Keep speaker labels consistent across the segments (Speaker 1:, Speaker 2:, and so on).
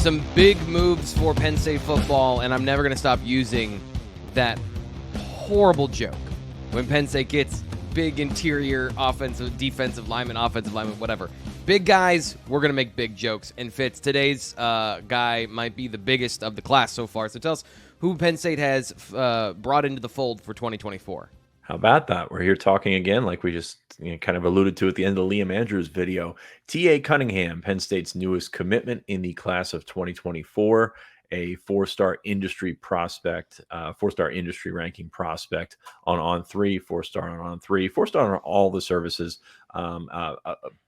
Speaker 1: Some big moves for Penn State football, and I'm never going to stop using that horrible joke when Penn State gets big interior offensive, defensive lineman, whatever. Big guys, we're going to make big jokes. And Fitz, today's guy might be the biggest of the class so far. So tell us who Penn State has brought into the fold for 2024.
Speaker 2: How about that? We're here talking again, like we just kind of alluded to at the end of the Liam Andrews video. T.A. Cunningham, Penn State's newest commitment in the class of 2024, a four-star industry prospect, four-star industry ranking prospect on three, four-star on three, four-star on all the services. A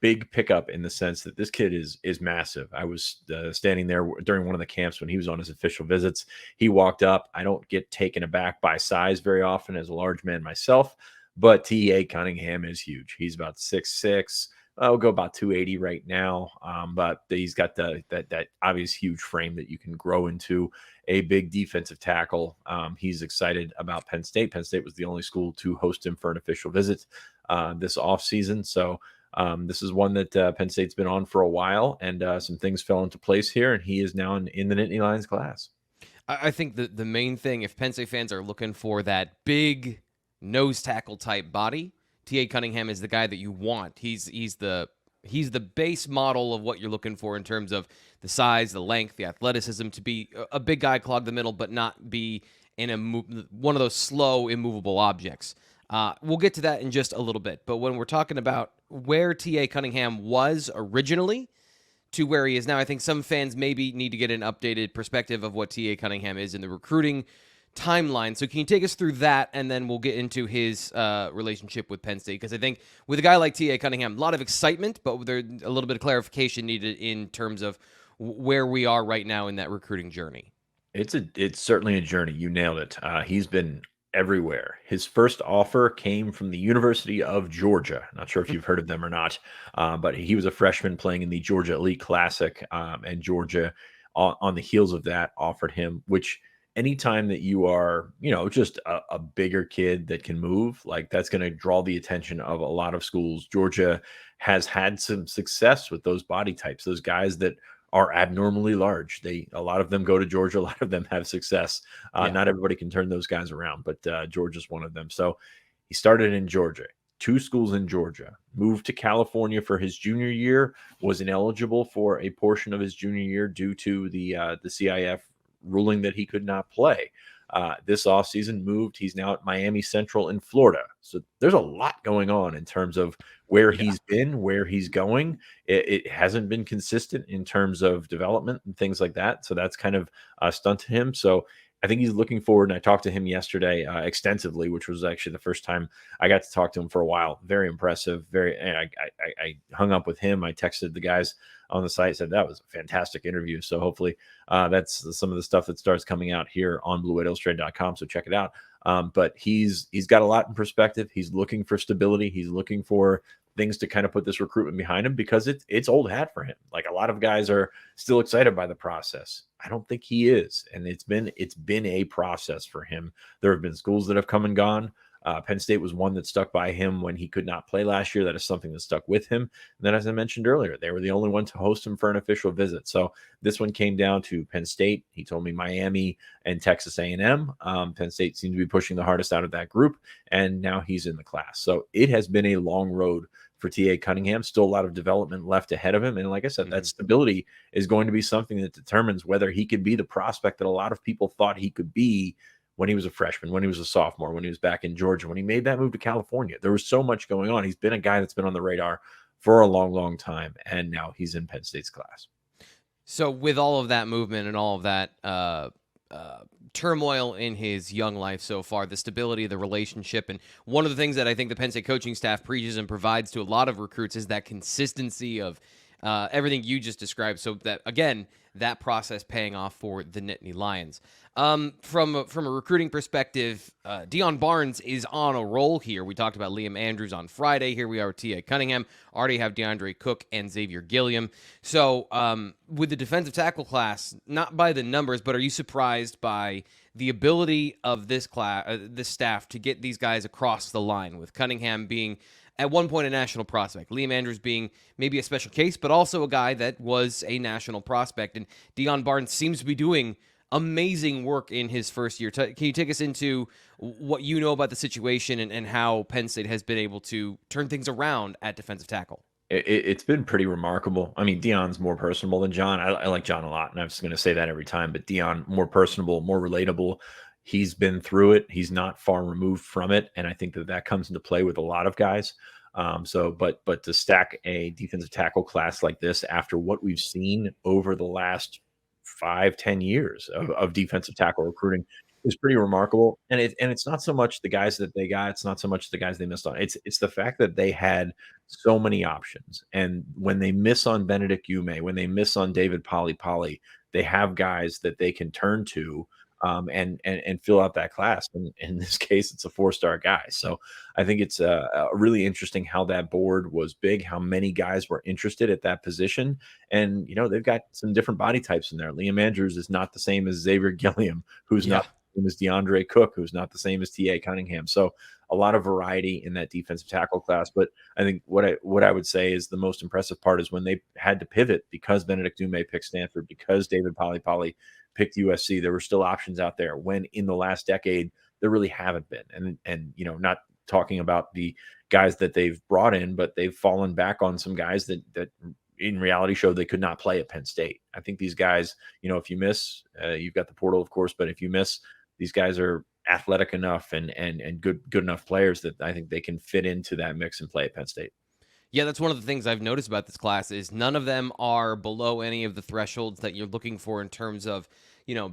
Speaker 2: big pickup in the sense that this kid is massive. I was standing there during one of the camps when he was on his official visits. He walked up. I don't get taken aback by size very often as a large man myself, but T.A. Cunningham is huge. He's about 6'6". I'll go about 280 right now, but he's got that obvious huge frame that you can grow into a big defensive tackle. He's excited about Penn State. Penn State was the only school to host him for an official visit this offseason. So this is one that Penn State's been on for a while, and some things fell into place here, and he is now in the Nittany Lions class.
Speaker 1: I think the main thing, if Penn State fans are looking for that big nose tackle type body, T.A. Cunningham is the guy that you want. He's the base model of what you're looking for in terms of the size, the length, the athleticism, to be a big guy, clog the middle, but not be in one of those slow, immovable objects. We'll get to that in just a little bit. But when we're talking about where T.A. Cunningham was originally to where he is now, I think some fans maybe need to get an updated perspective of what T.A. Cunningham is in the recruiting timeline. So can you take us through that, and then we'll get into his relationship with Penn State? Because I think with a guy like T.A. Cunningham, a lot of excitement, but there's a little bit of clarification needed in terms of where we are right now in that recruiting journey.
Speaker 2: It's certainly a journey. You nailed it. He's been everywhere. His first offer came from the University of Georgia. Not sure if you've heard of them or not, but he was a freshman playing in the Georgia Elite Classic, and Georgia, on the heels of that, offered him, which anytime that you are, just a bigger kid that can move, like that's going to draw the attention of a lot of schools. Georgia has had some success with those body types, those guys that are abnormally large. A lot of them go to Georgia. A lot of them have success. Not everybody can turn those guys around, but Georgia's one of them. So he started in Georgia, 2 schools in Georgia, moved to California for his junior year, was ineligible for a portion of his junior year due to the CIF ruling that he could not play. This offseason moved. He's now at Miami Central in Florida. So there's a lot going on in terms of where he's been, where he's going. It hasn't been consistent in terms of development and things like that. So that's kind of stunted him. So I think he's looking forward. And I talked to him yesterday extensively, which was actually the first time I got to talk to him for a while. Very impressive. And I hung up with him. I texted the guys on the site, said that was a fantastic interview. So hopefully that's some of the stuff that starts coming out here on BlueWhiteIllustrated.com. So check it out. But he's got a lot in perspective. He's looking for stability. He's looking for things to kind of put this recruitment behind him, because it's old hat for him. Like, a lot of guys are still excited by the process. I don't think he is. And it's been a process for him. There have been schools that have come and gone. Penn State was one that stuck by him when he could not play last year. That is something that stuck with him. And then, as I mentioned earlier, they were the only one to host him for an official visit. So this one came down to Penn State. He told me Miami and Texas A&M. Penn State seemed to be pushing the hardest out of that group, and now he's in the class. So it has been a long road for T.A. Cunningham. Still a lot of development left ahead of him. And like I said, that stability is going to be something that determines whether he could be the prospect that a lot of people thought he could be when he was a freshman, when he was a sophomore, when he was back in Georgia, when he made that move to California. There was so much going on. He's been a guy that's been on the radar for a long, long time, and now he's in Penn State's class.
Speaker 1: So with all of that movement and all of that turmoil in his young life so far, the stability of the relationship, and one of the things that I think the Penn State coaching staff preaches and provides to a lot of recruits is that consistency of everything you just described. So that, again, that process paying off for the Nittany Lions. From a recruiting perspective, Deion Barnes is on a roll here. We talked about Liam Andrews on Friday. Here we are with T.A. Cunningham. Already have DeAndre Cook and Xavier Gilliam. So with the defensive tackle class, not by the numbers, but are you surprised by the ability of this class, this staff, to get these guys across the line, with Cunningham being at one point a national prospect. Liam Andrews being maybe a special case, but also a guy that was a national prospect. And Deion Barnes seems to be doing amazing work in his first year. Can you take us into what you know about the situation and how Penn State has been able to turn things around at defensive tackle?
Speaker 2: It's been pretty remarkable. I mean, Deion's more personable than John. I like John a lot, and I'm just going to say that every time. But Deion, more personable, more relatable. He's been through it. He's not far removed from it, and I think that comes into play with a lot of guys. But to stack a defensive tackle class like this after what we've seen over the last 5-10 years of defensive tackle recruiting is pretty remarkable. And it's not so much the guys that they got, it's not so much the guys they missed on. It's the fact that they had so many options. And when they miss on Benedict Ume, when they miss on David Poly, they have guys that they can turn to and fill out that class. And in this case, it's a 4-star guy. So I think it's really interesting how that board was big, how many guys were interested at that position. And, they've got some different body types in there. Liam Andrews is not the same as Xavier Gilliam, who's not the same as DeAndre Cook, who's not the same as T.A. Cunningham. So a lot of variety in that defensive tackle class. But I think what I would say is the most impressive part is when they had to pivot because Benedict Ume picked Stanford, because David Poly picked USC. There were still options out there when in the last decade there really haven't been. And not talking about the guys that they've brought in, but they've fallen back on some guys that in reality showed they could not play at Penn State. I think these guys, if you miss, you've got the portal, of course, but if you miss, these guys are athletic enough and good enough players that I think they can fit into that mix and play at Penn State.
Speaker 1: Yeah, that's one of the things I've noticed about this class is none of them are below any of the thresholds that you're looking for in terms of,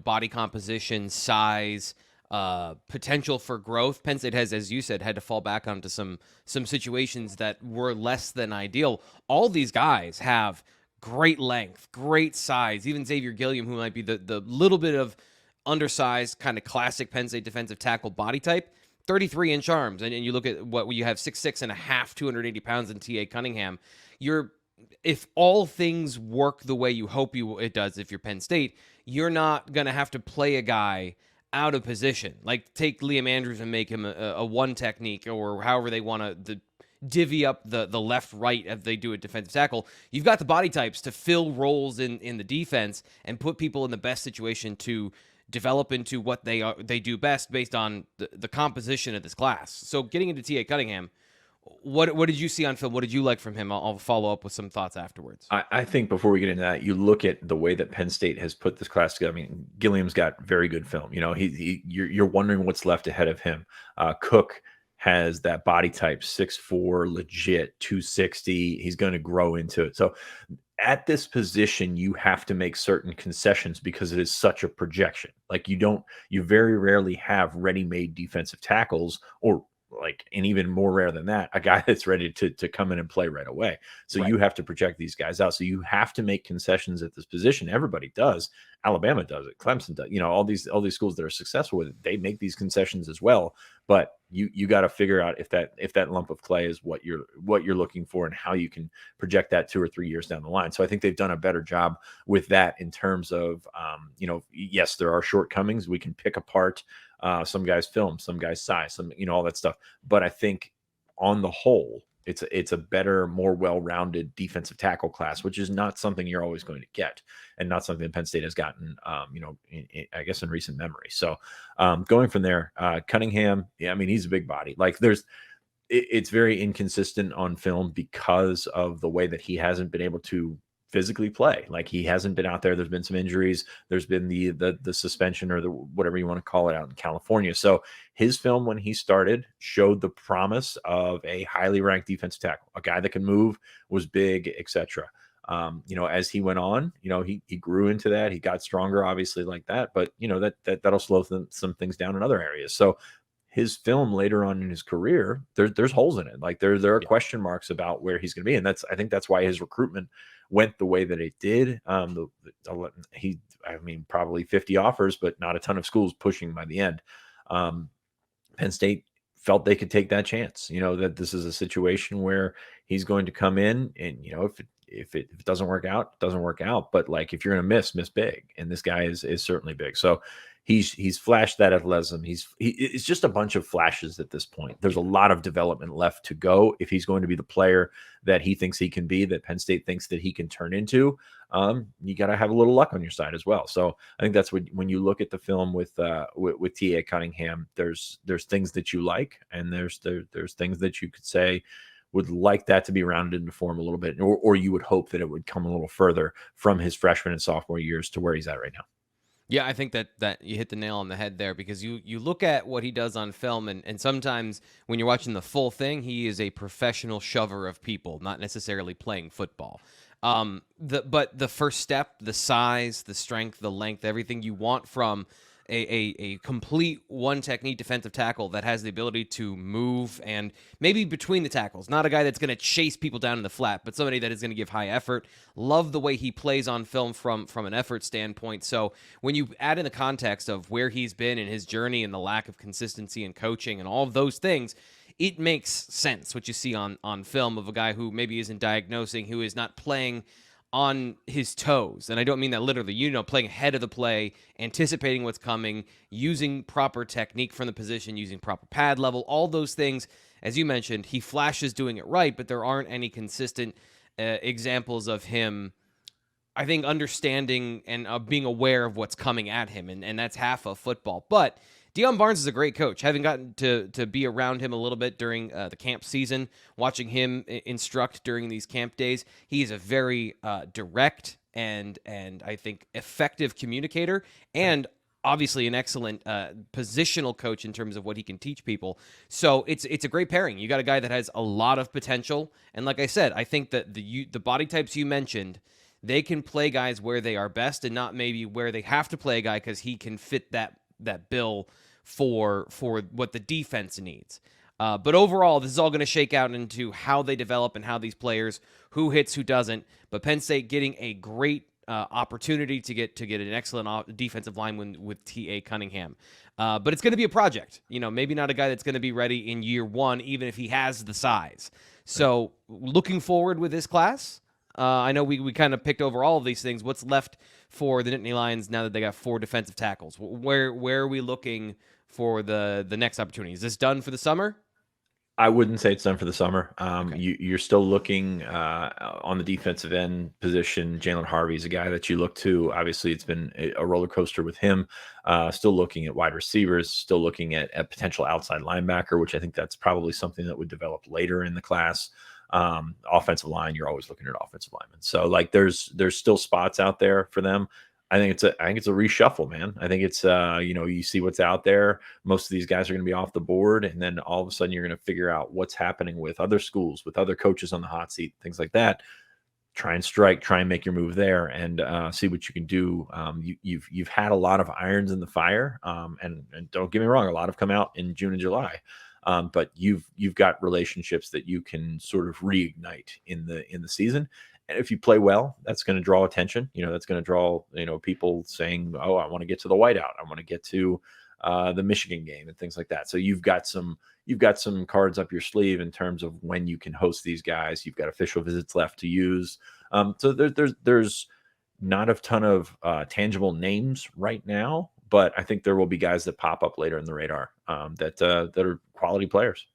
Speaker 1: body composition, size, potential for growth. Penn State has, as you said, had to fall back onto some situations that were less than ideal. All these guys have great length, great size. Even Xavier Gilliam, who might be the little bit of undersized, kind of classic Penn State defensive tackle body type, 33-inch arms. And you look at what you have 6'6" and a half, 280 pounds in T.A. Cunningham. If all things work the way you hope it does, if you're Penn State, you're not going to have to play a guy out of position. Like take Liam Andrews and make him a one technique or however they want to divvy up the left-right as they do at defensive tackle. You've got the body types to fill roles in the defense and put people in the best situation to develop into what they do best based on the composition of this class. So getting into T.A. Cunningham, what did you see on film? What did you like from him? I'll follow up with some thoughts afterwards.
Speaker 2: I think before we get into that, you look at the way that Penn State has put this class together. I mean, Gilliam's got very good film. You're wondering what's left ahead of him. Cook has that body type, 6'4", legit, 260. He's going to grow into it. So at this position, you have to make certain concessions because it is such a projection. Like you very rarely have ready-made defensive tackles and even more rare than that, a guy that's ready to come in and play right away. So right. You have to project these guys out. So you have to make concessions at this position. Everybody does. Alabama does it. Clemson does. All these schools that are successful with it, they make these concessions as well. But you got to figure out if that lump of clay is what you're looking for and how you can project that 2 or 3 years down the line. So I think they've done a better job with that in terms of yes, there are shortcomings. We can pick apart some guys' film, some guys' size, some all that stuff. But I think on the whole, it's a better, more well-rounded defensive tackle class, which is not something you're always going to get, and not something Penn State has gotten, I guess in recent memory. So going from there, Cunningham, I mean, he's a big body. Like it's very inconsistent on film because of the way that he hasn't been able to physically play. Like he hasn't been out there. There's been some injuries. There's been the suspension or the whatever you want to call it out in California. So his film when he started showed the promise of a highly ranked defensive tackle, a guy that can move, was big, etc. As he went on, he grew into that. He got stronger, obviously, like that. But that'll slow some things down in other areas. So his film later on in his career, there's holes in it. Like there are question marks about where he's going to be, and I think that's why his recruitment went the way that it did. Probably 50 offers, but not a ton of schools pushing by the end. Penn State felt they could take that chance. That this is a situation where he's going to come in, and if it doesn't work out, it doesn't work out. But like if you're going to miss big, and this guy is certainly big. So He's flashed that athleticism. It's just a bunch of flashes at this point. There's a lot of development left to go if he's going to be the player that he thinks he can be, that Penn State thinks that he can turn into. You got to have a little luck on your side as well. So I think that's when you look at the film with T.A. Cunningham, there's things that you like, and there's things that you could say would like that to be rounded into form a little bit, or you would hope that it would come a little further from his freshman and sophomore years to where he's at right now.
Speaker 1: Yeah, I think that you hit the nail on the head there, because you look at what he does on film, and sometimes when you're watching the full thing, he is a professional shover of people, not necessarily playing football. But the first step, the size, the strength, the length, everything you want from a complete one technique defensive tackle that has the ability to move and maybe between the tackles. Not a guy that's going to chase people down in the flat, but somebody that is going to give high effort. Love the way he plays on film from an effort standpoint. So when you add in the context of where he's been in his journey and the lack of consistency in coaching and all of those things, it makes sense what you see on film of a guy who maybe isn't diagnosing, who is not playing on his toes. And I don't mean that literally, playing ahead of the play, anticipating what's coming, using proper technique from the position, using proper pad level, all those things. As you mentioned, he flashes doing it right, but there aren't any consistent examples of him, I think, understanding and being aware of what's coming at him. And that's half of football. But Deion Barnes is a great coach. Having gotten to be around him a little bit during the camp season, watching him instruct during these camp days, he is a very direct and I think effective communicator, and obviously an excellent positional coach in terms of what he can teach people. So it's a great pairing. You got a guy that has a lot of potential, and like I said, I think that the body types you mentioned, they can play guys where they are best and not maybe where they have to play a guy because he can fit that bill for what the defense needs. But overall, this is all going to shake out into how they develop and how these players, who hits, who doesn't. But Penn State getting a great opportunity to get an excellent defensive lineman with T.A. Cunningham. But it's going to be a project. Maybe not a guy that's going to be ready in year one, even if he has the size. So looking forward with this class. I know we kind of picked over all of these things. What's left for the Nittany Lions now that they got 4 defensive tackles? Where are we looking for the next opportunity? Is this done for the summer?
Speaker 2: I wouldn't say it's done for the summer.
Speaker 1: Okay.
Speaker 2: You're still looking on the defensive end position. Jalen Harvey is a guy that you look to. Obviously, it's been a roller coaster with him. Still looking at wide receivers, still looking at a potential outside linebacker, which I think that's probably something that would develop later in the class. Offensive line, you're always looking at offensive linemen. So there's still spots out there for them. I think it's a reshuffle, man. I think it's you see what's out there. Most of these guys are going to be off the board, and then all of a sudden you're going to figure out what's happening with other schools, with other coaches on the hot seat, things like that. Try and strike, try and make your move there, and see what you can do. You've had a lot of irons in the fire, and don't get me wrong, a lot have come out in June and July. But you've got relationships that you can sort of reignite in the season. And if you play well, that's going to draw attention. That's going to draw, people saying, oh, I want to get to the whiteout. I want to get to the Michigan game and things like that. So you've got some cards up your sleeve in terms of when you can host these guys. You've got official visits left to use. So there's not a ton of tangible names right now, but I think there will be guys that pop up later in the radar that are quality players.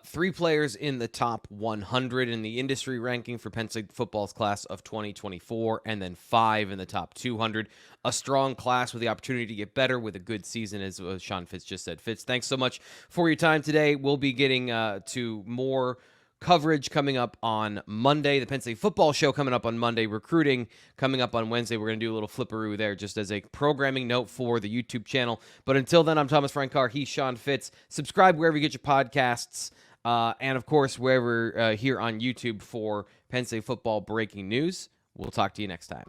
Speaker 1: 3 players in the top 100 in the industry ranking for Penn State football's class of 2024, and then 5 in the top 200. A strong class with the opportunity to get better with a good season, as Sean Fitz just said. Fitz, thanks so much for your time today. We'll be getting to more coverage coming up on Monday. The Penn State football show coming up on Monday. Recruiting coming up on Wednesday. We're going to do a little flipperoo there just as a programming note for the YouTube channel. But until then, I'm Thomas Frank Carr. He's Sean Fitz. Subscribe wherever you get your podcasts. And, of course, wherever here on YouTube for Penn State football breaking news. We'll talk to you next time.